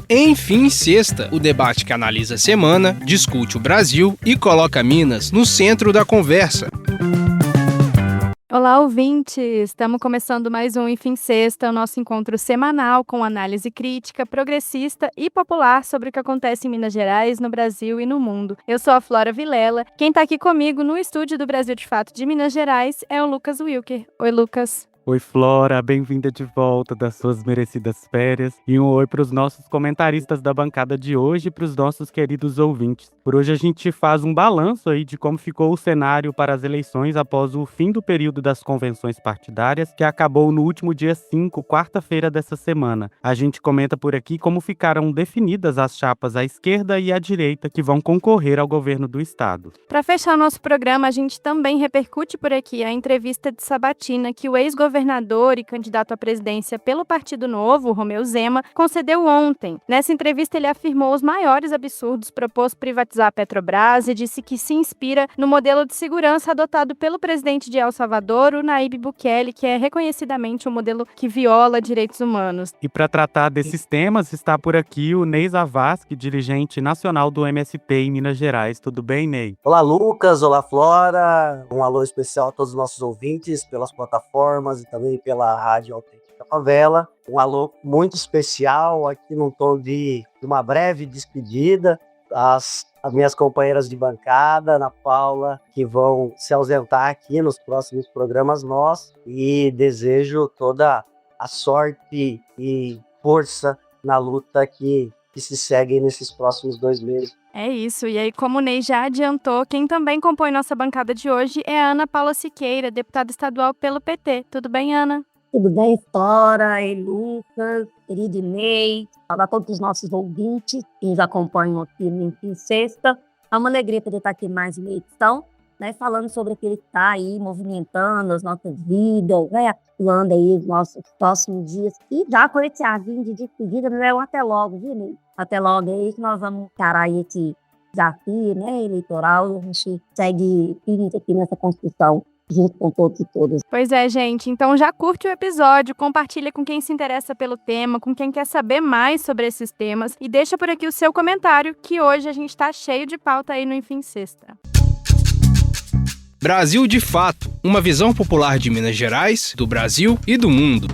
Enfim, sexta, o debate que analisa a semana, discute o Brasil e coloca Minas no centro da conversa. Olá, ouvintes! Estamos começando mais um Enfim Sexta, o nosso encontro semanal com análise crítica, progressista e popular sobre o que acontece em Minas Gerais, no Brasil e no mundo. Eu sou a Flora Vilela. Quem está aqui comigo no estúdio do Brasil de Fato de Minas Gerais é o Lucas Wilker. Oi, Lucas. Oi, Flora, bem-vinda de volta das suas merecidas férias. E um oi para os nossos comentaristas da bancada de hoje e para os nossos queridos ouvintes. Por hoje a gente faz um balanço aí de como ficou o cenário para as eleições após o fim do período das convenções partidárias, que acabou no último dia 5, quarta-feira dessa semana. A gente comenta por aqui como ficaram definidas as chapas à esquerda e à direita que vão concorrer ao governo do estado. Para fechar nosso programa, a gente também repercute por aqui a entrevista de sabatina que o ex-governador e candidato à presidência pelo Partido Novo, Romeu Zema, concedeu ontem. Nessa entrevista, ele afirmou os maiores absurdos, propôs privatizar a Petrobras e disse que se inspira no modelo de segurança adotado pelo presidente de El Salvador, o Nayib Bukele, que é reconhecidamente um modelo que viola direitos humanos. E para tratar desses temas, está por aqui o Ney Zavascki, dirigente nacional do MST em Minas Gerais. Tudo bem, Ney? Olá, Lucas. Olá, Flora. Um alô especial a todos os nossos ouvintes pelas plataformas e também pela Rádio Autêntica Favela. Um alô muito especial aqui num tom de uma breve despedida às minhas companheiras de bancada, Ana Paula, que vão se ausentar aqui nos próximos programas nossos, e desejo toda a sorte e força na luta que se segue nesses próximos 2 meses. É isso, e aí como o Ney já adiantou, quem também compõe nossa bancada de hoje é a Ana Paula Siqueira, deputada estadual pelo PT. Tudo bem, Ana? Tudo bem, Flora e Lucas, querido Ney, a todos os nossos ouvintes que nos acompanham aqui no Enfim Sexta. É uma alegria poder estar aqui mais uma edição, né, falando sobre aquele que está aí movimentando as nossas vidas, né, atuando aí os nossos próximos dias. E já com esse aviso de despedida, né, até logo, viu, Ney? Até logo aí que nós vamos encarar esse desafio, né, eleitoral. A gente segue firme aqui nessa construção, junto com todos e todas. Pois é, gente. Então já curte o episódio, compartilha com quem se interessa pelo tema, com quem quer saber mais sobre esses temas e deixa por aqui o seu comentário, que hoje a gente está cheio de pauta aí no Enfim Sexta. Brasil de Fato, uma visão popular de Minas Gerais, do Brasil e do mundo.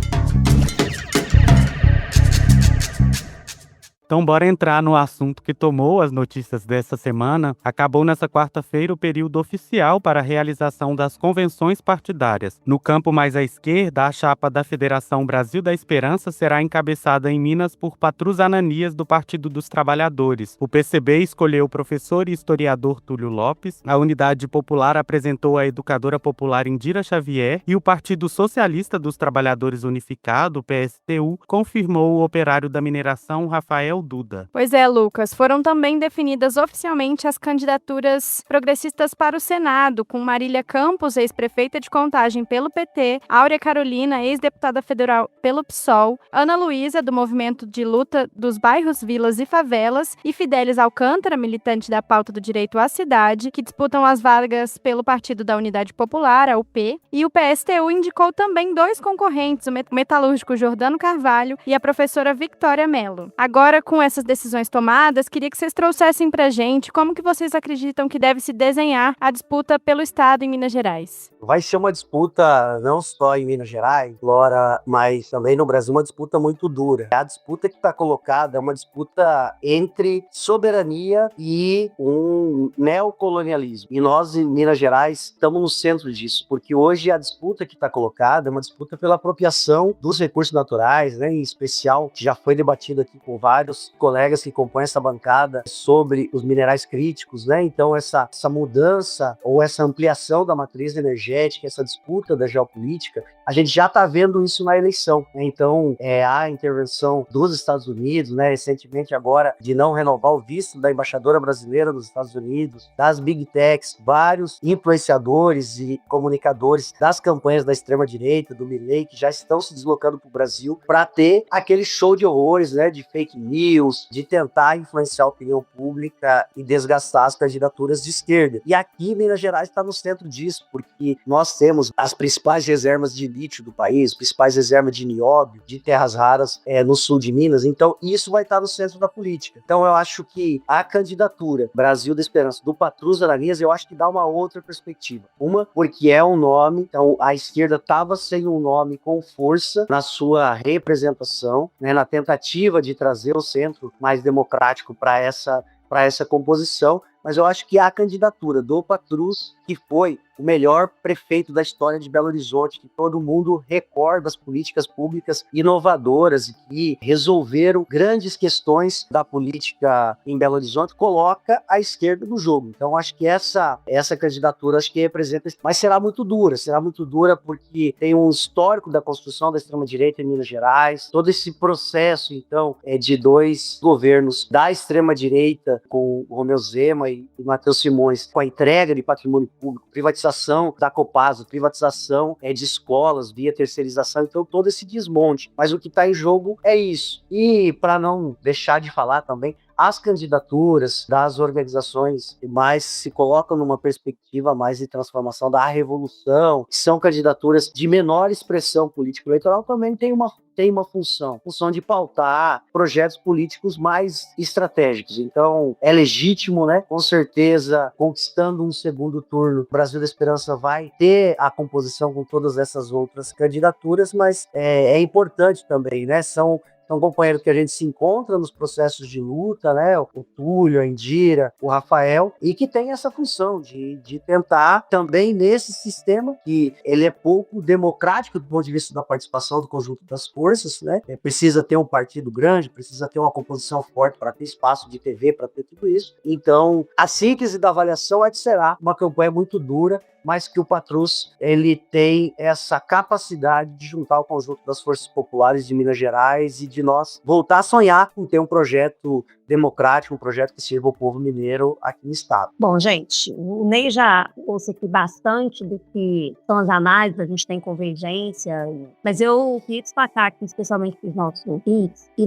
Então, bora entrar no assunto que tomou as notícias dessa semana. Acabou nessa quarta-feira o período oficial para a realização das convenções partidárias. No campo mais à esquerda, a chapa da Federação Brasil da Esperança será encabeçada em Minas por Patrus Ananias, do Partido dos Trabalhadores. O PCB escolheu o professor e historiador Túlio Lopes. A Unidade Popular apresentou a educadora popular Indira Xavier. E o Partido Socialista dos Trabalhadores Unificado, o PSTU, confirmou o operário da mineração Rafael Duda. Pois é, Lucas, foram também definidas oficialmente as candidaturas progressistas para o Senado, com Marília Campos, ex-prefeita de Contagem pelo PT, Áurea Carolina, ex-deputada federal pelo PSOL, Ana Luísa, do Movimento de Luta dos Bairros, Vilas e Favelas, e Fidelis Alcântara, militante da pauta do direito à cidade, que disputam as vagas pelo Partido da Unidade Popular, a UP, e o PSTU indicou também 2 concorrentes, o metalúrgico Jordano Carvalho e a professora Victória Mello. Agora, com essas decisões tomadas, queria que vocês trouxessem pra gente como que vocês acreditam que deve se desenhar a disputa pelo Estado em Minas Gerais. Vai ser uma disputa não só em Minas Gerais, Flora, mas também no Brasil, uma disputa muito dura. A disputa que está colocada é uma disputa entre soberania e um neocolonialismo. E nós, em Minas Gerais, estamos no centro disso, porque hoje a disputa que está colocada é uma disputa pela apropriação dos recursos naturais, né, em especial, que já foi debatido aqui com vários colegas que compõem essa bancada sobre os minerais críticos, né? Então essa mudança ou essa ampliação da matriz energética, essa disputa da geopolítica, a gente já está vendo isso na eleição, né? Então a intervenção dos Estados Unidos, né, recentemente agora, de não renovar o visto da embaixadora brasileira nos Estados Unidos, das Big Techs, vários influenciadores e comunicadores das campanhas da extrema-direita, do Milei, que já estão se deslocando para o Brasil para ter aquele show de horrores, né, de fake news, desafios de tentar influenciar a opinião pública e desgastar as candidaturas de esquerda. E aqui Minas Gerais está no centro disso, porque nós temos as principais reservas de lítio do país, principais reservas de nióbio, de terras raras no sul de Minas, então isso vai estar no centro da política. Então eu acho que a candidatura Brasil da Esperança do Patrus Ananias, eu acho que dá uma outra perspectiva. Uma, porque é um nome, então a esquerda estava sem um nome com força na sua representação, né, na tentativa de trazer o centro mais democrático para essa composição, mas eu acho que a candidatura do Patrus, que foi o melhor prefeito da história de Belo Horizonte, que todo mundo recorda as políticas públicas inovadoras e que resolveram grandes questões da política em Belo Horizonte, coloca a esquerda no jogo. Então acho que essa candidatura acho que representa, mas será muito dura porque tem um histórico da construção da extrema-direita em Minas Gerais, todo esse processo então de dois governos da extrema-direita com o Romeu Zema e Matheus Simões, com a entrega de patrimônio público, privatização da Copasa, privatização de escolas via terceirização, então todo esse desmonte. Mas o que está em jogo é isso. E para não deixar de falar também, as candidaturas das organizações que mais se colocam numa perspectiva mais de transformação da revolução, que são candidaturas de menor expressão político-eleitoral, também tem uma função de pautar projetos políticos mais estratégicos. Então, é legítimo, né? Com certeza, conquistando um segundo turno, o Brasil da Esperança vai ter a composição com todas essas outras candidaturas, mas é importante também, né? São companheiros que a gente se encontra nos processos de luta, né? O Túlio, a Indira, o Rafael, e que tem essa função de tentar também nesse sistema, que ele é pouco democrático do ponto de vista da participação do conjunto das forças, né? Precisa ter um partido grande, precisa ter uma composição forte para ter espaço de TV, para ter tudo isso. Então, a síntese da avaliação é que será uma campanha muito dura, mas que o Patrus ele tem essa capacidade de juntar o conjunto das forças populares de Minas Gerais e de nós voltar a sonhar com ter um projeto democrático, um projeto que sirva ao povo mineiro aqui no estado. Bom, gente, o Ney já trouxe aqui bastante do que são as análises, a gente tem convergência, mas eu queria destacar aqui, especialmente para os nossos ouvintes, que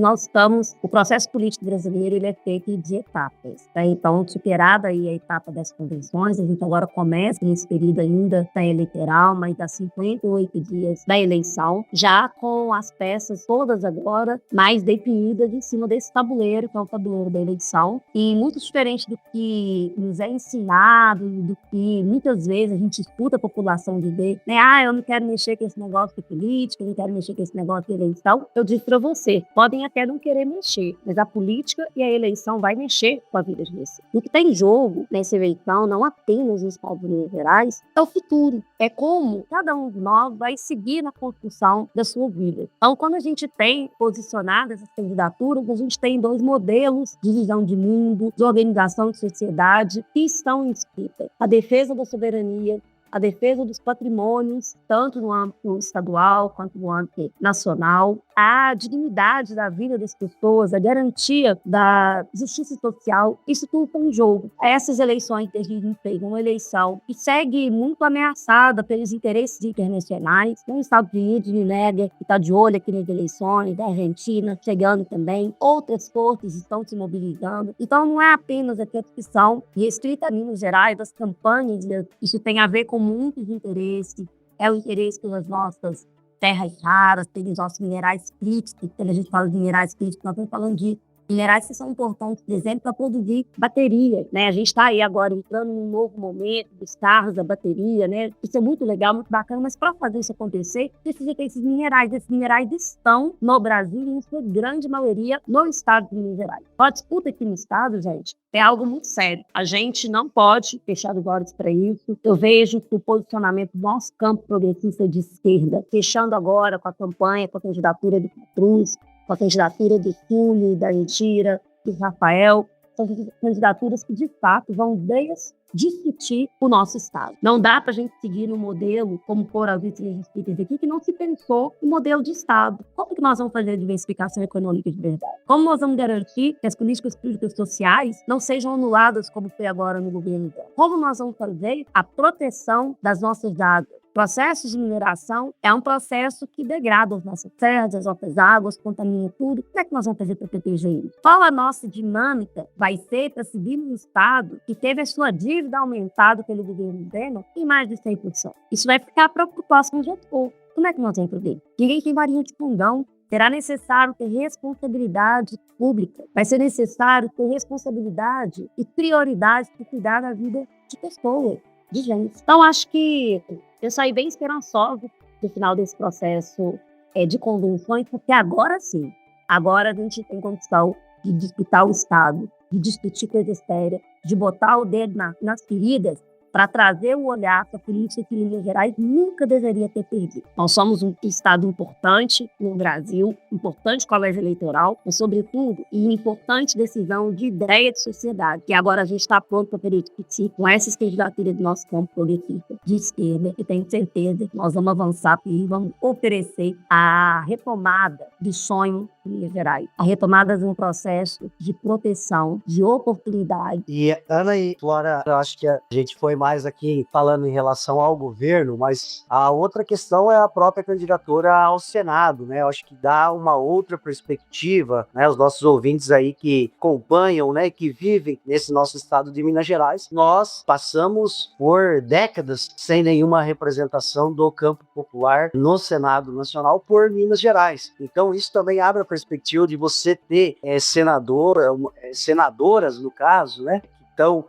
o processo político brasileiro ele é feito de etapas. Tá? Então, superada aí a etapa das convenções, a gente agora começa nesse período ainda da eleitoral, mas dá 58 dias da eleição, já com as peças todas agora mais definidas em cima desse tabuleiro, que é o tabuleiro da eleição, e muito diferente do que nos é ensinado, do que muitas vezes a gente escuta a população dizer, né? Eu não quero mexer com esse negócio de política, eu não quero mexer com esse negócio de eleição. Eu disse para você, podem até não querer mexer, mas a política e a eleição vai mexer com a vida de você. O que tem em jogo nessa eleição, não apenas nos Estados Unidos Gerais, é o futuro. É como cada um de nós vai seguir na construção da sua vida. Então, quando a gente tem posicionado essas candidaturas, a gente tem dois modelos de visão de mundo, de organização de sociedade que estão inscritas. A defesa da soberania, a defesa dos patrimônios, tanto no âmbito estadual quanto no âmbito nacional, a dignidade da vida das pessoas, a garantia da justiça social, isso tudo está em jogo. Essas eleições que a gente fez, uma eleição que segue muito ameaçada pelos interesses internacionais, os Estados Unidos, Ninéria, que está de olho aqui nas eleições, da Argentina, chegando também, outras forças estão se mobilizando. Então não é apenas a questão restrita a Minas Gerais, das campanhas, isso tem a ver com muitos interesses, é o interesse pelas nossas terras raras, pelos nossos minerais críticos. Quando a gente fala de minerais críticos, nós estamos falando de minerais que são importantes, por exemplo, para produzir baterias, né? A gente está aí agora entrando num novo momento dos carros, da bateria, né? Isso é muito legal, muito bacana, mas para fazer isso acontecer, precisa ter esses minerais. Esses minerais estão no Brasil e, em sua grande maioria, no estado de Minas Gerais. A disputa aqui no estado, gente, é algo muito sério. A gente não pode fechar os olhos para isso. Eu vejo que o posicionamento do nosso campo progressista de esquerda, fechando agora com a campanha, com a candidatura do Patrus, com a candidatura do Túlio, da Indira, do Rafael, são candidaturas que, de fato, vão discutir o nosso Estado. Não dá para a gente seguir um modelo, como foram as últimas speakers aqui, que não se pensou no modelo de Estado. Como que nós vamos fazer a diversificação econômica de verdade? Como nós vamos garantir que as políticas públicas sociais não sejam anuladas, como foi agora no governo dela? Como nós vamos fazer a proteção das nossas águas, processo de mineração é um processo que degrada as nossas terras, as nossas águas, contamina tudo. Como é que nós vamos fazer para proteger isso? Qual a nossa dinâmica vai ser para seguir um Estado que teve a sua dívida aumentada pelo governo Temer em mais de 100%? Isso vai ficar para o próximo gestor. Como é que nós vamos fazer? Ninguém tem varinha de fundão. Será necessário ter responsabilidade pública. Vai ser necessário ter responsabilidade e prioridade para cuidar da vida de pessoas, de gente. Então, acho que eu saí bem esperançosa no final desse processo de convenções, porque agora sim, agora a gente tem condição de disputar o Estado, de discutir coisa séria, de botar o dedo nas feridas para trazer o olhar para a política que Minas Gerais nunca deveria ter perdido. Nós somos um Estado importante no Brasil, importante colégio eleitoral, mas, sobretudo, e importante decisão de ideia de sociedade, que agora a gente está pronto para discutir com essas candidaturas do nosso campo progressista de esquerda, e tenho certeza que nós vamos avançar e vamos oferecer a retomada do sonho de Minas Gerais, a retomada de um processo de proteção, de oportunidade. E Ana e Flora, eu acho que a gente foi mais aqui falando em relação ao governo, mas a outra questão é a própria candidatura ao Senado, né? Eu acho que dá uma outra perspectiva, né? Os nossos ouvintes aí que acompanham, né, que vivem nesse nosso estado de Minas Gerais, nós passamos por décadas sem nenhuma representação do campo popular no Senado Nacional por Minas Gerais. Então isso também abre a perspectiva de você ter senadoras, no caso, né, que estão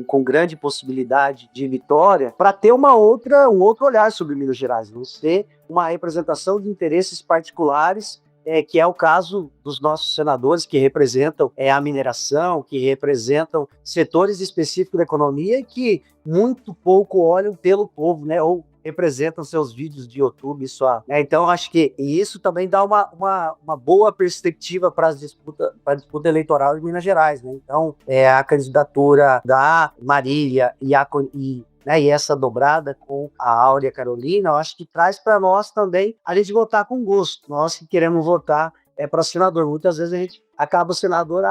com grande possibilidade de vitória, para ter um outro olhar sobre Minas Gerais, não ser uma representação de interesses particulares, que é o caso dos nossos senadores, que representam a mineração, que representam setores específicos da economia e que muito pouco olham pelo povo, né, ou representam seus vídeos de YouTube só. Então, acho que isso também dá uma boa perspectiva para a disputa eleitoral de Minas Gerais. Né? Então, a candidatura da Marília e essa dobrada com a Áurea Carolina, eu acho que traz para nós também a gente votar com gosto. Nós que queremos votar para senador. Muitas vezes a gente acaba o senador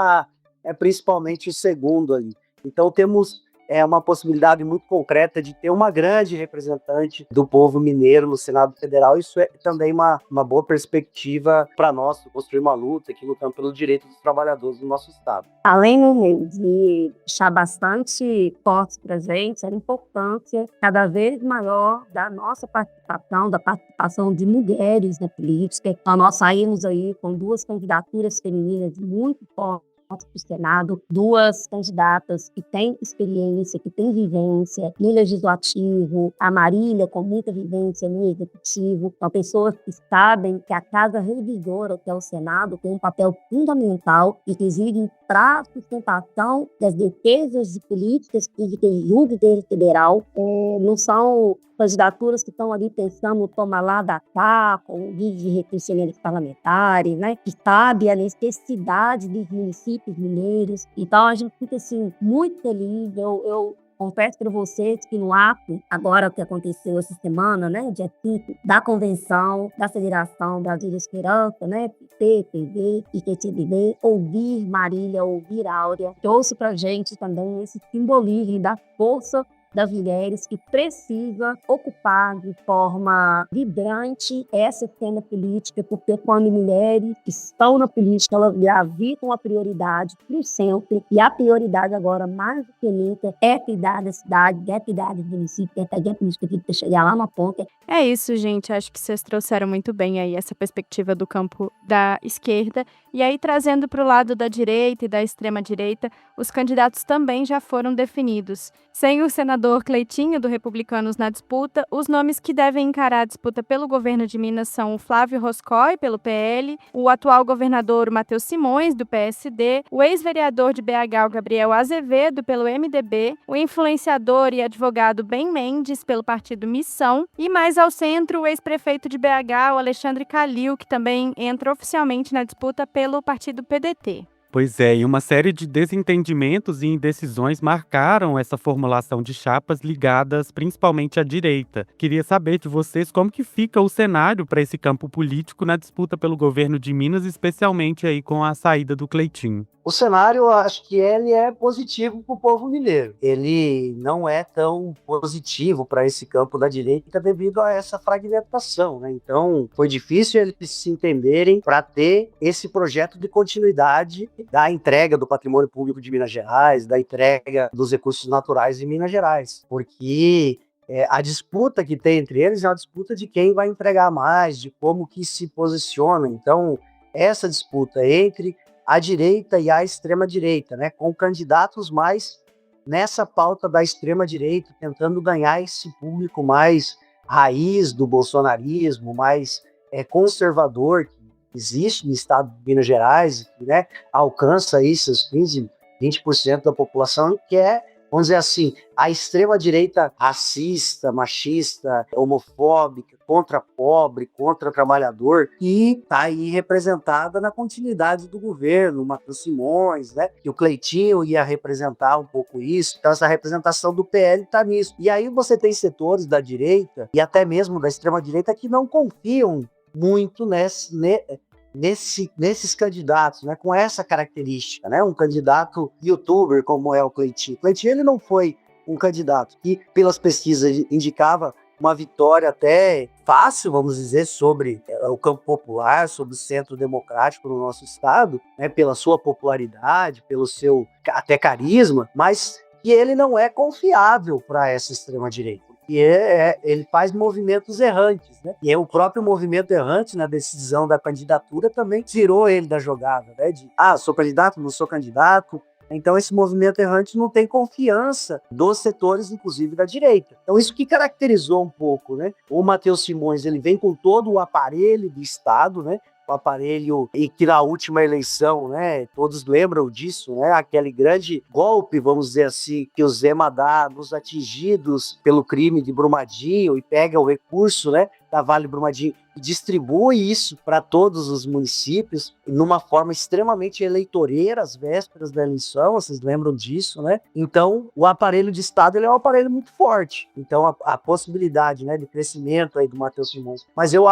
principalmente o segundo ali. Então, temos uma possibilidade muito concreta de ter uma grande representante do povo mineiro no Senado Federal. Isso é também uma boa perspectiva para nós construir uma luta aqui lutando pelo direito dos trabalhadores do nosso estado. Além de deixar bastante forte para a gente, a importância cada vez maior da nossa participação, da participação de mulheres na política. Então, nós saímos aí com 2 candidaturas femininas muito fortes para o Senado, 2 candidatas que têm experiência, que têm vivência no legislativo, a Marília com muita vivência no executivo, são pessoas que sabem que a Casa Revisora, que é o Senado, tem um papel fundamental, inclusive para a sustentação das defesas de políticas públicas junto do federal. Não são candidaturas que estão ali pensando tomar lá da cá, com vídeo de reconhecimentos parlamentares, né? Que sabe a necessidade dos municípios mineiros. Então, a gente fica, assim, muito feliz. Eu confesso para vocês que no ato, agora que aconteceu essa semana, né, dia 5, da convenção da Federação Brasil de Esperança, né, PT, PV e PTB, ouvir Marília, ouvir Áurea, trouxe para a gente também esse simbolismo da força das mulheres que precisa ocupar de forma vibrante essa cena política, porque quando mulheres que estão na política, elas gravitam a prioridade para sempre, e a prioridade agora, mais do que nunca, é cuidar da cidade, é cuidar do município, é fazer a política para chegar lá na ponta. É isso, gente. Acho que vocês trouxeram muito bem aí essa perspectiva do campo da esquerda. E aí, trazendo para o lado da direita e da extrema-direita, os candidatos também já foram definidos. Sem o senador Cleitinho, do Republicanos, na disputa, os nomes que devem encarar a disputa pelo governo de Minas são o Flávio Roscoe, pelo PL, o atual governador Matheus Simões, do PSD, o ex-vereador de BH, o Gabriel Azevedo, pelo MDB, o influenciador e advogado Ben Mendes, pelo partido Missão, e mais ao centro, o ex-prefeito de BH, o Alexandre Calil, que também entra oficialmente na disputa pelo partido PDT. Pois é, e uma série de desentendimentos e indecisões marcaram essa formulação de chapas ligadas principalmente à direita. Queria saber de vocês como que fica o cenário para esse campo político na disputa pelo governo de Minas, especialmente aí com a saída do Cleitinho. O cenário, eu acho que ele é positivo para o povo mineiro. Ele não é tão positivo para esse campo da direita devido a essa fragmentação, né? Então, foi difícil eles se entenderem para ter esse projeto de continuidade da entrega do patrimônio público de Minas Gerais, da entrega dos recursos naturais em Minas Gerais, porque a disputa que tem entre eles é uma disputa de quem vai entregar mais, de como que se posiciona. Então, essa disputa entre a direita e a extrema-direita, né, com candidatos mais nessa pauta da extrema-direita, tentando ganhar esse público mais raiz do bolsonarismo, mais conservador, que existe no estado de Minas Gerais, que, né, alcança aí seus 15, 20% da população, que é, vamos dizer assim, a extrema-direita racista, machista, homofóbica, contra pobre, contra trabalhador, que está aí representada na continuidade do governo, Matheus Simões, né? Que o Cleitinho ia representar um pouco isso, então essa representação do PL está nisso. E aí você tem setores da direita, e até mesmo da extrema-direita, que não confiam muito nesses candidatos, né, com essa característica, né, um candidato youtuber como é o Cleitinho. Cleitinho, ele não foi um candidato que, pelas pesquisas, indicava uma vitória até fácil, vamos dizer, sobre o campo popular, sobre o centro democrático no nosso estado, né, pela sua popularidade, pelo seu até carisma, mas que ele não é confiável para essa extrema-direita. E ele faz movimentos errantes, né? E o próprio movimento errante na decisão da candidatura também tirou ele da jogada, né? Sou candidato, não sou candidato. Então esse movimento errante não tem confiança dos setores, inclusive da direita. Então isso que caracterizou um pouco, né? O Matheus Simões, ele vem com todo o aparelho do Estado, né? O aparelho, e que na última eleição, né, todos lembram disso, né, aquele grande golpe, vamos dizer assim, que o Zema dá nos atingidos pelo crime de Brumadinho e pega o recurso, né, da Vale Brumadinho e distribui isso para todos os municípios numa forma extremamente eleitoreira às vésperas da eleição, vocês lembram disso, né? Então, o aparelho de Estado, ele é um aparelho muito forte. Então, a possibilidade, né, de crescimento aí do Matheus Simões. Mas eu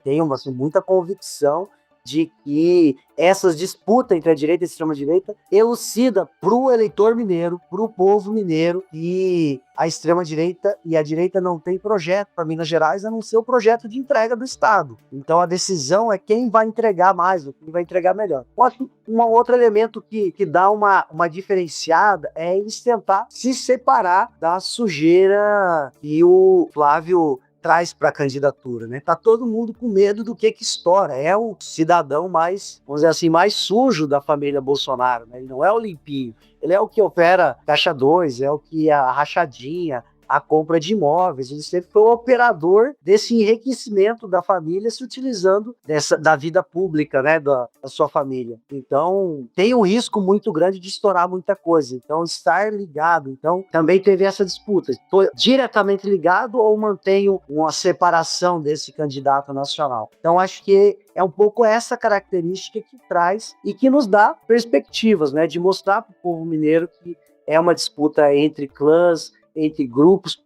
tenho assim, muita convicção de que essas disputas entre a direita e a extrema-direita elucida para o eleitor mineiro, para o povo mineiro, que a extrema-direita e a direita não tem projeto para Minas Gerais, a não ser o projeto de entrega do Estado. Então a decisão é quem vai entregar mais, quem vai entregar melhor. Um outro elemento que dá uma diferenciada é eles tentar se separar da sujeira que o Flávio traz para a candidatura, né? Tá todo mundo com medo do que estoura. É o cidadão mais, vamos dizer assim, mais sujo da família Bolsonaro, né? Ele não é o limpinho. Ele é o que opera Caixa 2, é o que é a rachadinha, a compra de imóveis. Ele sempre foi o operador desse enriquecimento da família, se utilizando da vida pública, né, da sua família. Então, tem um risco muito grande de estourar muita coisa. Então, estar ligado. Então, também teve essa disputa. Estou diretamente ligado ou mantenho uma separação desse candidato nacional? Então, acho que é um pouco essa característica que traz e que nos dá perspectivas, né, de mostrar para o povo mineiro que é uma disputa entre clãs, entre grupos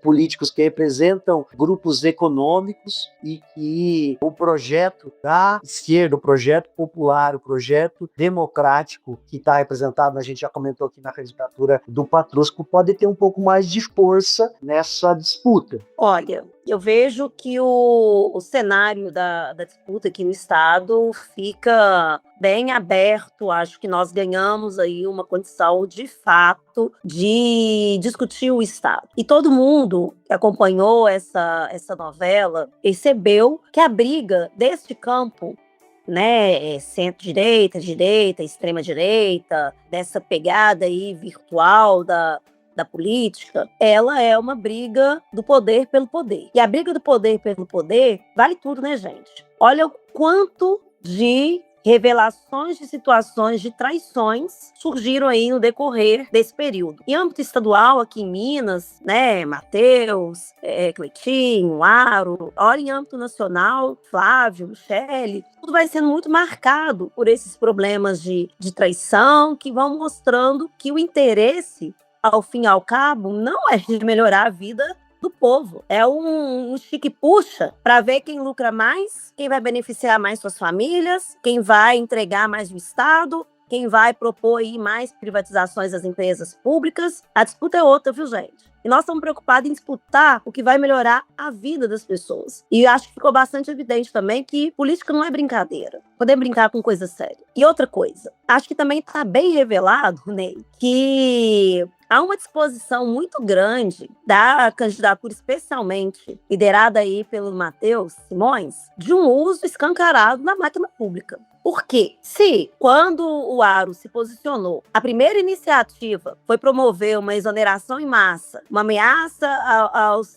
políticos que representam grupos econômicos e que o projeto da esquerda, o projeto popular, o projeto democrático que está representado, a gente já comentou aqui na candidatura do Patrusco, pode ter um pouco mais de força nessa disputa. Olha, eu vejo que o cenário da disputa aqui no estado fica bem aberto. Acho que nós ganhamos aí uma condição de fato de discutir o estado. E todo mundo que acompanhou essa novela percebeu que a briga deste campo, né, centro-direita, direita, extrema-direita, dessa pegada aí virtual da política, ela é uma briga do poder pelo poder. E a briga do poder pelo poder vale tudo, né, gente? Olha o quanto de revelações de situações de traições surgiram aí no decorrer desse período. Em âmbito estadual, aqui em Minas, né, Matheus, Cleitinho, Aro, ora em âmbito nacional, Flávio, Michele, tudo vai sendo muito marcado por esses problemas de traição que vão mostrando que o interesse, ao fim e ao cabo, não é de melhorar a vida do povo. É um chique-puxa para ver quem lucra mais, quem vai beneficiar mais suas famílias, quem vai entregar mais o Estado, quem vai propor aí mais privatizações das empresas públicas. A disputa é outra, viu, gente? E nós estamos preocupados em disputar o que vai melhorar a vida das pessoas. E acho que ficou bastante evidente também que política não é brincadeira. Podemos brincar com coisa séria. E outra coisa, acho que também está bem revelado, Ney, que há uma disposição muito grande da candidatura, especialmente liderada aí pelo Matheus Simões, de um uso escancarado da máquina pública. Por quê? Se, quando o Aro se posicionou, a primeira iniciativa foi promover uma exoneração em massa, uma ameaça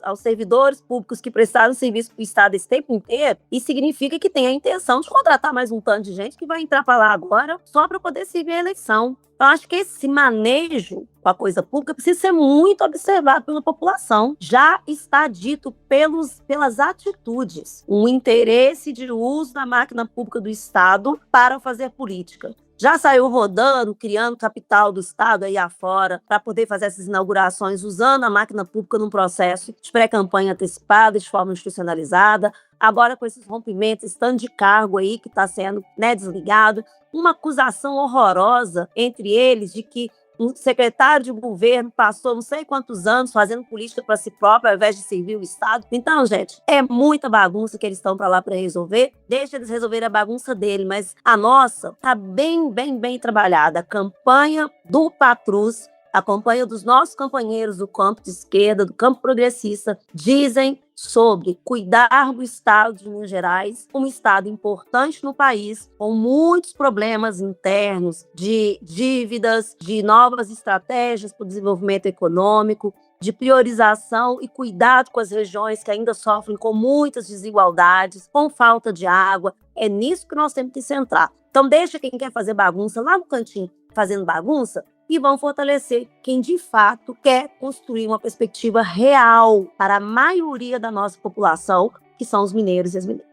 aos servidores públicos que prestaram serviço para o Estado esse tempo inteiro, isso significa que tem a intenção de contratar mais um tanto de gente que vai entrar para lá agora só para poder servir a eleição. Eu acho que esse manejo com a coisa pública precisa ser muito observado pela população. Já está dito pelas atitudes, um interesse de uso da máquina pública do Estado para fazer política. Já saiu rodando, criando capital do Estado aí afora para poder fazer essas inaugurações, usando a máquina pública num processo de pré-campanha antecipada, de forma institucionalizada. Agora com esses rompimentos, esse tanto de cargo aí que está sendo, né, desligado. Uma acusação horrorosa entre eles de que um secretário de governo passou não sei quantos anos fazendo política para si próprio ao invés de servir o Estado. Então, gente, é muita bagunça que eles estão para lá para resolver. Deixa eles resolverem a bagunça dele, mas a nossa tá bem trabalhada. A campanha do Patrus, a campanha dos nossos companheiros do campo de esquerda, do campo progressista, dizem sobre cuidar do Estado de Minas Gerais, um Estado importante no país, com muitos problemas internos, de dívidas, de novas estratégias para o desenvolvimento econômico, de priorização e cuidado com as regiões que ainda sofrem com muitas desigualdades, com falta de água. É nisso que nós temos que centrar. Então deixa quem quer fazer bagunça lá no cantinho fazendo bagunça, e vão fortalecer quem de fato quer construir uma perspectiva real para a maioria da nossa população, que são os mineiros e as mineiras.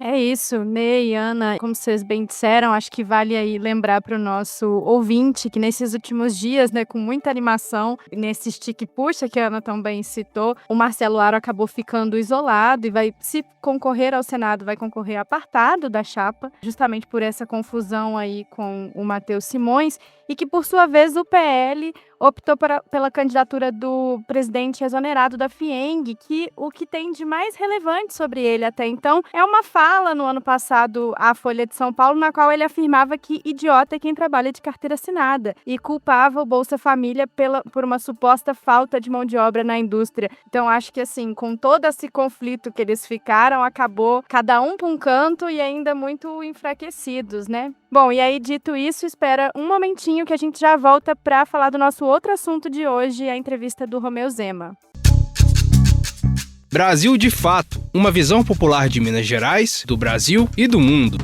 É isso, Ney, Ana, como vocês bem disseram, acho que vale aí lembrar para o nosso ouvinte que nesses últimos dias, né, com muita animação, nesse estique-puxa que a Ana também citou, o Marcelo Aro acabou ficando isolado e vai, se concorrer ao Senado, vai concorrer apartado da chapa, justamente por essa confusão aí com o Matheus Simões, e que, por sua vez, o PL optou pela candidatura do presidente exonerado da FIENG, que o que tem de mais relevante sobre ele até então é uma fala no ano passado à Folha de São Paulo, na qual ele afirmava que idiota é quem trabalha de carteira assinada e culpava o Bolsa Família por uma suposta falta de mão de obra na indústria. Então, acho que, assim, com todo esse conflito que eles ficaram, acabou cada um para um canto e ainda muito enfraquecidos, né? Bom, e aí, dito isso, espera um momentinho que a gente já volta para falar do nosso outro assunto de hoje, a entrevista do Romeu Zema. Brasil de Fato, uma visão popular de Minas Gerais, do Brasil e do mundo.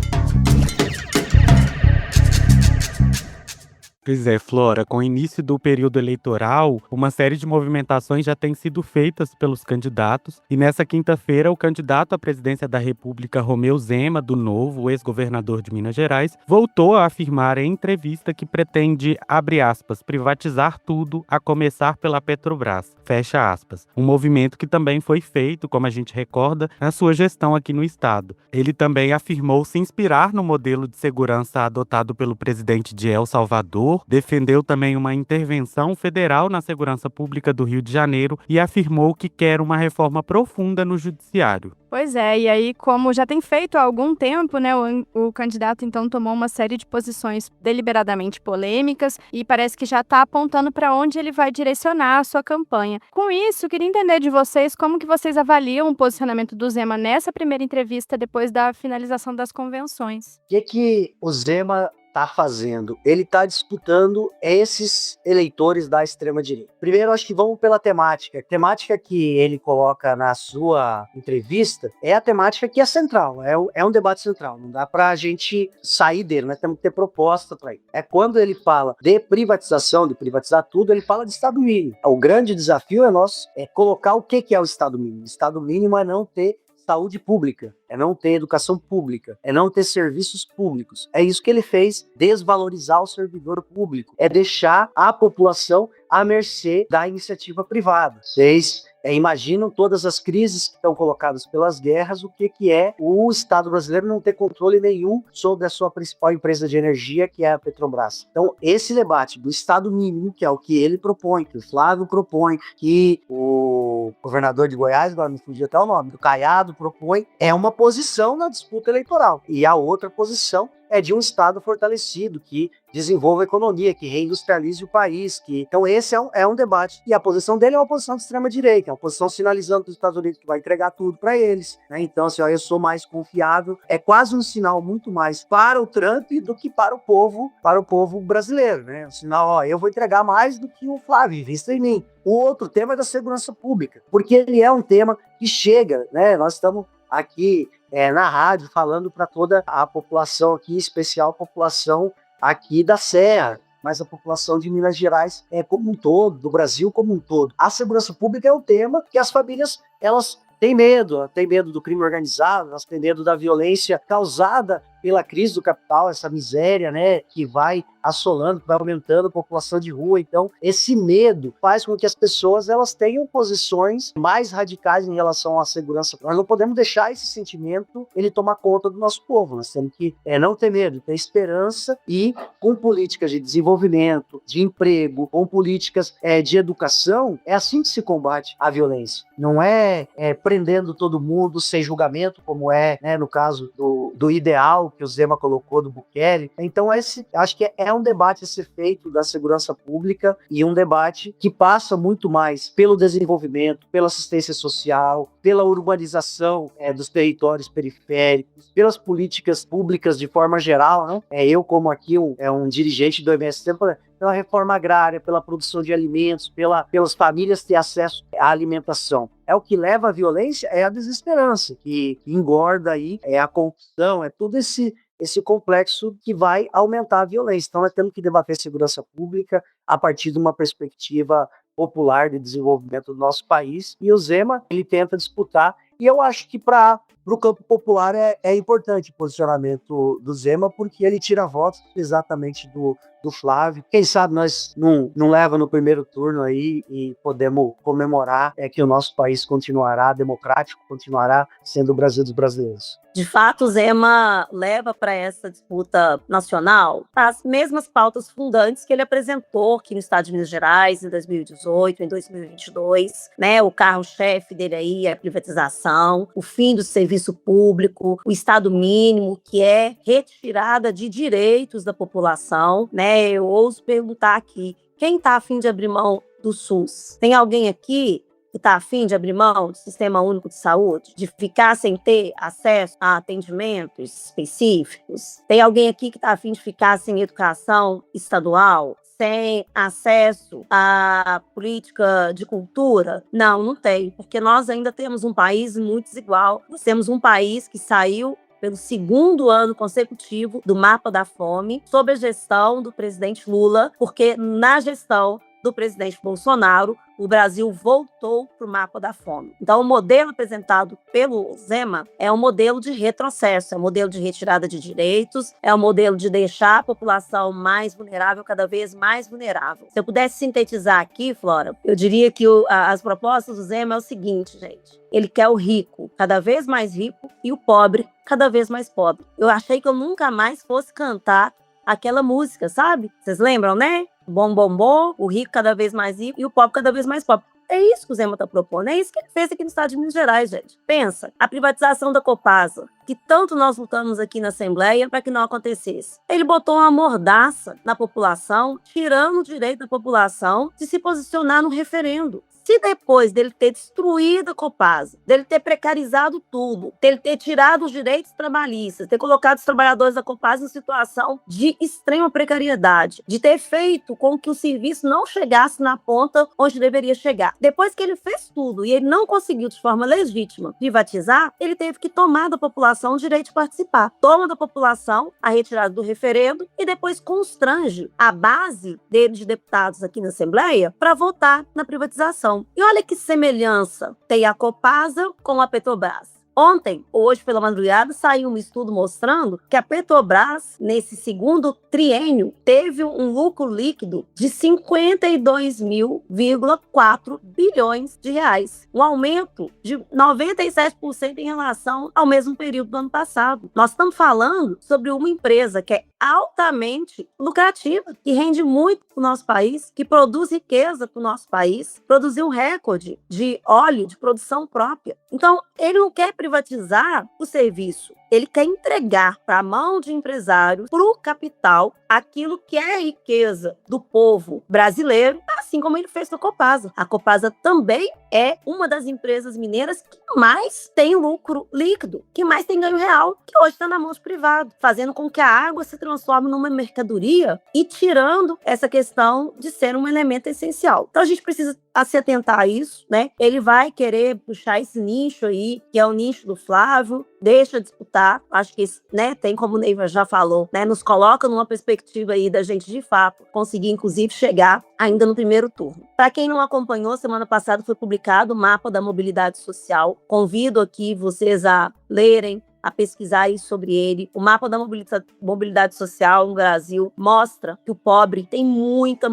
Pois é, Flora, com o início do período eleitoral, uma série de movimentações já têm sido feitas pelos candidatos e nessa quinta-feira o candidato à presidência da República, Romeu Zema, do Novo, o ex-governador de Minas Gerais, voltou a afirmar em entrevista que pretende, abre aspas, privatizar tudo, a começar pela Petrobras, fecha aspas. Um movimento que também foi feito, como a gente recorda, na sua gestão aqui no estado. Ele também afirmou se inspirar no modelo de segurança adotado pelo presidente de El Salvador, defendeu também uma intervenção federal na segurança pública do Rio de Janeiro e afirmou que quer uma reforma profunda no judiciário. Pois é, e aí, como já tem feito há algum tempo, né, o candidato então tomou uma série de posições deliberadamente polêmicas e parece que já está apontando para onde ele vai direcionar a sua campanha. Com isso, queria entender de vocês como que vocês avaliam o posicionamento do Zema nessa primeira entrevista depois da finalização das convenções. O que o Zema está fazendo? Ele está disputando esses eleitores da extrema-direita. Primeiro, acho que vamos pela temática. A temática que ele coloca na sua entrevista é a temática que é central, é um debate central. Não dá para a gente sair dele, nós temos que ter proposta para ele. É quando ele fala de privatização, de privatizar tudo, ele fala de Estado mínimo. O grande desafio é nosso, é colocar o que é o Estado mínimo. O Estado mínimo é não ter saúde pública, é não ter educação pública, é não ter serviços públicos. É isso que ele fez, desvalorizar o servidor público, é deixar a população à mercê da iniciativa privada. Vocês imaginam todas as crises que estão colocadas pelas guerras, o que é o Estado brasileiro não ter controle nenhum sobre a sua principal empresa de energia, que é a Petrobras. Então, esse debate do Estado mínimo, que é o que ele propõe, que o Flávio propõe, que o governador de Goiás, agora me fugiu até o nome, o Caiado propõe, é uma posição na disputa eleitoral. E a outra posição é de um Estado fortalecido, que desenvolva a economia, que reindustrialize o país. Então esse é um debate. E a posição dele é uma posição de extrema-direita, é uma posição sinalizando para os Estados Unidos que vai entregar tudo para eles. Né? Então, assim, eu sou mais confiável. É quase um sinal muito mais para o Trump do que para o povo brasileiro. Né? Um sinal, eu vou entregar mais do que o Flávio, vista em mim. O outro tema é da segurança pública, porque ele é um tema que chega, né? Nós estamos aqui na rádio falando para toda a população aqui, em especial a população aqui da Serra, mas a população de Minas Gerais como um todo, do Brasil como um todo. A segurança pública é um tema que as famílias, elas têm medo do crime organizado, elas têm medo da violência causada pela crise do capital, essa miséria, né, que vai assolando, que vai aumentando a população de rua. Então, esse medo faz com que as pessoas elas tenham posições mais radicais em relação à segurança. Nós não podemos deixar esse sentimento ele tomar conta do nosso povo. Nós temos que não ter medo, ter esperança e com políticas de desenvolvimento, de emprego, com políticas de educação, é assim que se combate a violência. Não é prendendo todo mundo sem julgamento, como né, no caso do ideal que o Zema colocou do Bukele. Então, acho que é um debate a ser feito da segurança pública e um debate que passa muito mais pelo desenvolvimento, pela assistência social, pela urbanização dos territórios periféricos, pelas políticas públicas de forma geral. Não? Eu, como aqui um dirigente do MST, pela reforma agrária, pela produção de alimentos, pelas famílias ter acesso à alimentação. O que leva à violência é a desesperança, que engorda aí, a corrupção, todo esse complexo que vai aumentar a violência. Então, nós temos que debater segurança pública a partir de uma perspectiva popular de desenvolvimento do nosso país. E o Zema, ele tenta disputar. E eu acho que para o campo popular é importante o posicionamento do Zema, porque ele tira votos exatamente do Flávio. Quem sabe nós não leva no primeiro turno aí e podemos comemorar que o nosso país continuará democrático, continuará sendo o Brasil dos brasileiros. De fato, o Zema leva para essa disputa nacional as mesmas pautas fundantes que ele apresentou aqui no estado de Minas Gerais em 2018, em 2022, né? O carro-chefe dele aí é a privatização, o fim do serviço público, o estado mínimo, que é retirada de direitos da população, né? Eu ouso perguntar aqui, quem está a fim de abrir mão do SUS? Tem alguém aqui que está a fim de abrir mão do Sistema Único de Saúde, de ficar sem ter acesso a atendimentos específicos? Tem alguém aqui que está a fim de ficar sem educação estadual, sem acesso à política de cultura? Não tem, porque nós ainda temos um país muito desigual. Nós temos um país que saiu pelo segundo ano consecutivo do mapa da fome, sob a gestão do presidente Lula, porque na gestão do presidente Bolsonaro, o Brasil voltou para o mapa da fome. Então, o modelo apresentado pelo Zema é um modelo de retrocesso, é um modelo de retirada de direitos, é um modelo de deixar a população mais vulnerável, cada vez mais vulnerável. Se eu pudesse sintetizar aqui, Flora, eu diria que as propostas do Zema é o seguinte, gente. Ele quer o rico cada vez mais rico e o pobre cada vez mais pobre. Eu achei que eu nunca mais fosse cantar aquela música, sabe? Vocês lembram, né? Bom, bom, bom, o rico cada vez mais rico e o pobre cada vez mais pobre. É isso que o Zema está propondo, é isso que ele fez aqui no estado de Minas Gerais, gente. Pensa, a privatização da Copasa, que tanto nós lutamos aqui na Assembleia para que não acontecesse. Ele botou uma mordaça na população, tirando o direito da população de se posicionar no referendo. Se depois dele ter destruído a Copasa, dele ter precarizado tudo, dele ter tirado os direitos trabalhistas, ter colocado os trabalhadores da Copasa em situação de extrema precariedade, de ter feito com que o serviço não chegasse na ponta onde deveria chegar. Depois que ele fez tudo e ele não conseguiu de forma legítima privatizar, ele teve que tomar da população o direito de participar. Toma da população a retirada do referendo e depois constrange a base dele de deputados aqui na Assembleia para votar na privatização. E olha que semelhança tem a Copasa com a Petrobras. Ontem, hoje pela madrugada, saiu um estudo mostrando que a Petrobras, nesse segundo triênio, teve um lucro líquido de 52.4 bilhões de reais. Um aumento de 97% em relação ao mesmo período do ano passado. Nós estamos falando sobre uma empresa que é altamente lucrativa, que rende muito para o nosso país, que produz riqueza para o nosso país, produziu um recorde de óleo de produção própria. Então, ele não quer privatizar o serviço, ele quer entregar para a mão de empresários, para o capital, aquilo que é a riqueza do povo brasileiro, assim como ele fez com a Copasa. A Copasa também é uma das empresas mineiras que mais tem lucro líquido, que mais tem ganho real, que hoje está na mão de privado, fazendo com que a água se transforme numa mercadoria e tirando essa questão de ser um elemento essencial. Então a gente precisa se atentar a isso, né? Ele vai querer puxar esse nicho aí, que é o nicho do Flávio, deixa disputar, acho que isso, né, tem como o Neiva já falou, né, nos coloca numa perspectiva aí da gente de fato conseguir inclusive chegar ainda no primeiro turno. Para quem não acompanhou, semana passada foi publicado o mapa da mobilidade social. Convido aqui vocês a lerem, a pesquisar sobre ele. O mapa da mobilidade social no Brasil mostra que o pobre tem muita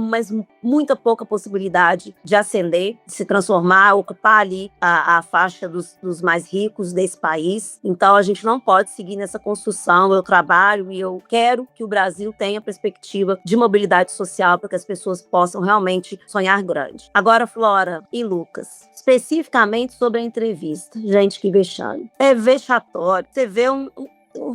pouca possibilidade de ascender, de se transformar, ocupar ali a faixa dos mais ricos desse país. Então, a gente não pode seguir nessa construção. Eu trabalho e eu quero que o Brasil tenha perspectiva de mobilidade social para que as pessoas possam realmente sonhar grande. Agora, Flora e Lucas, especificamente sobre a entrevista. Gente, que vexame. É vexatório. Você vê um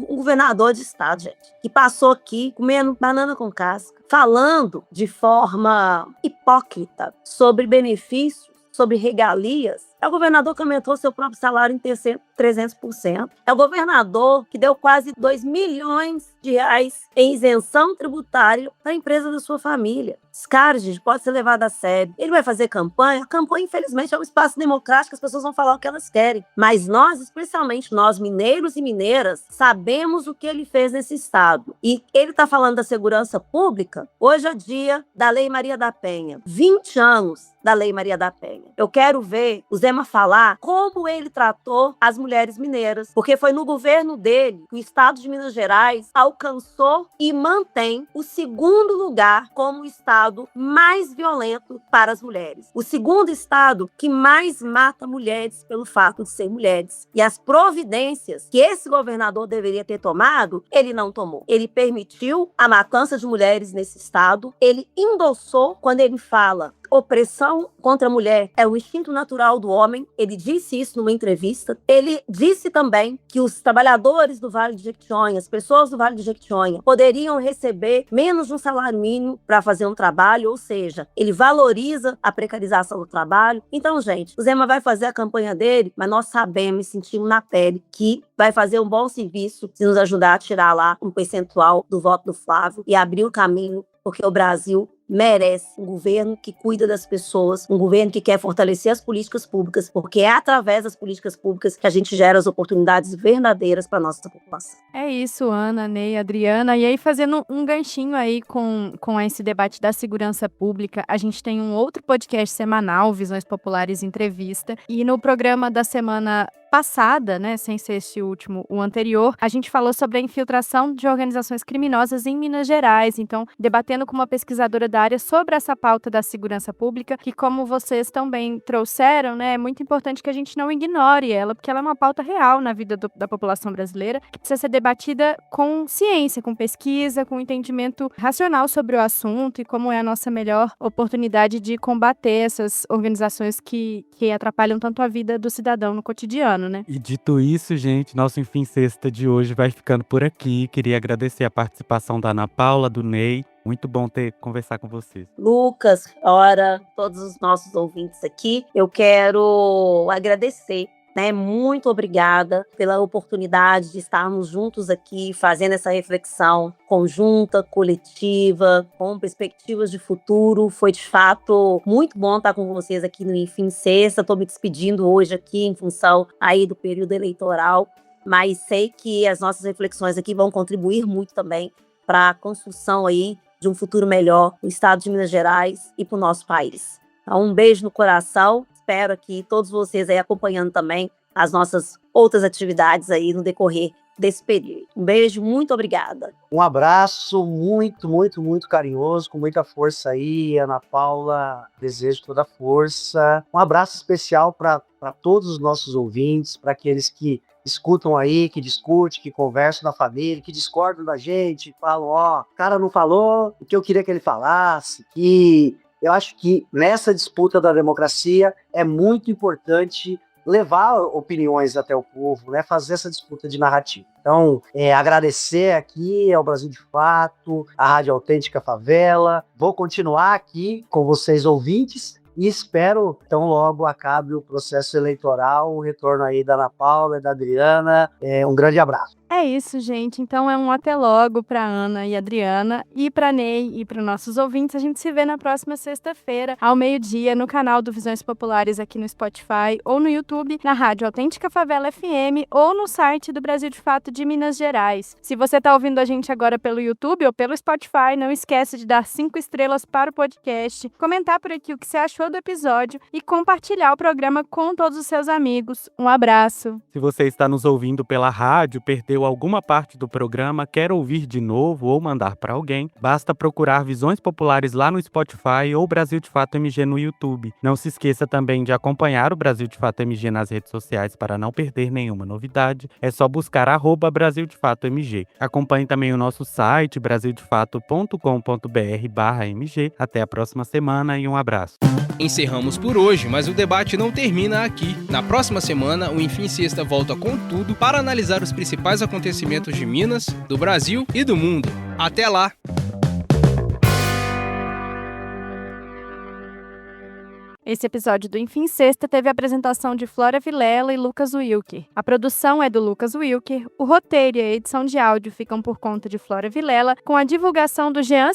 governador de estado, gente, que passou aqui comendo banana com casca, falando de forma hipócrita sobre benefícios, sobre regalias. É o governador que aumentou seu próprio salário em 300%. É o governador que deu quase 2 milhões de reais em isenção tributária para a empresa da sua família. Esse cara, gente, pode ser levado a sério. Ele vai fazer campanha. A campanha, infelizmente, é um espaço democrático, as pessoas vão falar o que elas querem. Mas nós, especialmente nós, mineiros e mineiras, sabemos o que ele fez nesse estado. E ele está falando da segurança pública. Hoje é dia da Lei Maria da Penha. 20 anos da Lei Maria da Penha. Eu quero ver o Zema falar como ele tratou as mulheres mineiras, porque foi no governo dele que o estado de Minas Gerais alcançou e mantém o segundo lugar como o estado mais violento para as mulheres. O segundo estado que mais mata mulheres pelo fato de ser mulheres. E as providências que esse governador deveria ter tomado, ele não tomou. Ele permitiu a matança de mulheres nesse estado, ele endossou quando ele fala opressão contra a mulher é o instinto natural do homem. Ele disse isso numa entrevista. Ele disse também que os trabalhadores do Vale de Jequitinhonha, as pessoas do Vale de Jequitinhonha, poderiam receber menos de um salário mínimo para fazer um trabalho, ou seja, ele valoriza a precarização do trabalho. Então, gente, o Zema vai fazer a campanha dele, mas nós sabemos e sentimos na pele que vai fazer um bom serviço se nos ajudar a tirar lá um percentual do voto do Flávio e abrir o caminho, porque o Brasil merece um governo que cuida das pessoas, um governo que quer fortalecer as políticas públicas, porque é através das políticas públicas que a gente gera as oportunidades verdadeiras para a nossa população. É isso, Ana, Ney, Adriana. E aí, fazendo um ganchinho aí com esse debate da segurança pública, a gente tem um outro podcast semanal, Visões Populares Entrevista, e no programa da semana passada, né, sem ser esse último, o anterior, a gente falou sobre a infiltração de organizações criminosas em Minas Gerais, então, debatendo com uma pesquisadora da área sobre essa pauta da segurança pública, que como vocês também trouxeram, né, é muito importante que a gente não ignore ela, porque ela é uma pauta real na vida da população brasileira, que precisa ser debatida com ciência, com pesquisa, com entendimento racional sobre o assunto e como é a nossa melhor oportunidade de combater essas organizações que atrapalham tanto a vida do cidadão no cotidiano. ano, né? E dito isso, gente, nosso Enfim Sexta de hoje vai ficando por aqui. Queria agradecer a participação da Ana Paula, do Ney. Muito bom conversar com vocês. Lucas, Ora, todos os nossos ouvintes aqui, eu quero agradecer. Muito obrigada pela oportunidade de estarmos juntos aqui, fazendo essa reflexão conjunta, coletiva, com perspectivas de futuro. Foi, de fato, muito bom estar com vocês aqui no Enfim Sexta. Estou me despedindo hoje aqui em função aí do período eleitoral, mas sei que as nossas reflexões aqui vão contribuir muito também para a construção aí de um futuro melhor no estado de Minas Gerais e para o nosso país. Então, um beijo no coração. Espero que todos vocês aí acompanhando também as nossas outras atividades aí no decorrer desse período. Um beijo, muito obrigada. Um abraço muito, muito, muito carinhoso, com muita força aí, Ana Paula. Desejo toda a força. Um abraço especial para todos os nossos ouvintes, para aqueles que escutam aí, que discutem, que conversam na família, que discordam da gente, falam, o cara não falou o que eu queria que ele falasse, que eu acho que nessa disputa da democracia é muito importante levar opiniões até o povo, né? Fazer essa disputa de narrativa. Então, agradecer aqui ao Brasil de Fato, à Rádio Autêntica Favela. Vou continuar aqui com vocês ouvintes e espero, então, logo acabe o processo eleitoral, o retorno aí da Ana Paula e da Adriana. Um grande abraço. É isso, gente. Então é um até logo para Ana e Adriana e para Ney e para os nossos ouvintes. A gente se vê na próxima sexta-feira, ao meio-dia, no canal do Visões Populares aqui no Spotify ou no YouTube, na Rádio Autêntica Favela FM ou no site do Brasil de Fato de Minas Gerais. Se você está ouvindo a gente agora pelo YouTube ou pelo Spotify, não esquece de dar 5 estrelas para o podcast, comentar por aqui o que você achou do episódio e compartilhar o programa com todos os seus amigos. Um abraço! Se você está nos ouvindo pela rádio, perdeu alguma parte do programa, quer ouvir de novo ou mandar para alguém, basta procurar Visões Populares lá no Spotify ou Brasil de Fato MG no YouTube. Não se esqueça também de acompanhar o Brasil de Fato MG nas redes sociais para não perder nenhuma novidade. É só buscar @Brasil de Fato MG. Acompanhe também o nosso site brasildefato.com.br/MG. Até a próxima semana e um abraço. Encerramos por hoje, mas o debate não termina aqui. Na próxima semana, o Enfim Sexta volta com tudo para analisar os principais acontecimentos de Minas, do Brasil e do mundo. Até lá! Esse episódio do Enfim Sexta teve a apresentação de Flora Vilela e Lucas Wilker. A produção é do Lucas Wilker, o roteiro e a edição de áudio ficam por conta de Flora Vilela, com a divulgação do Jean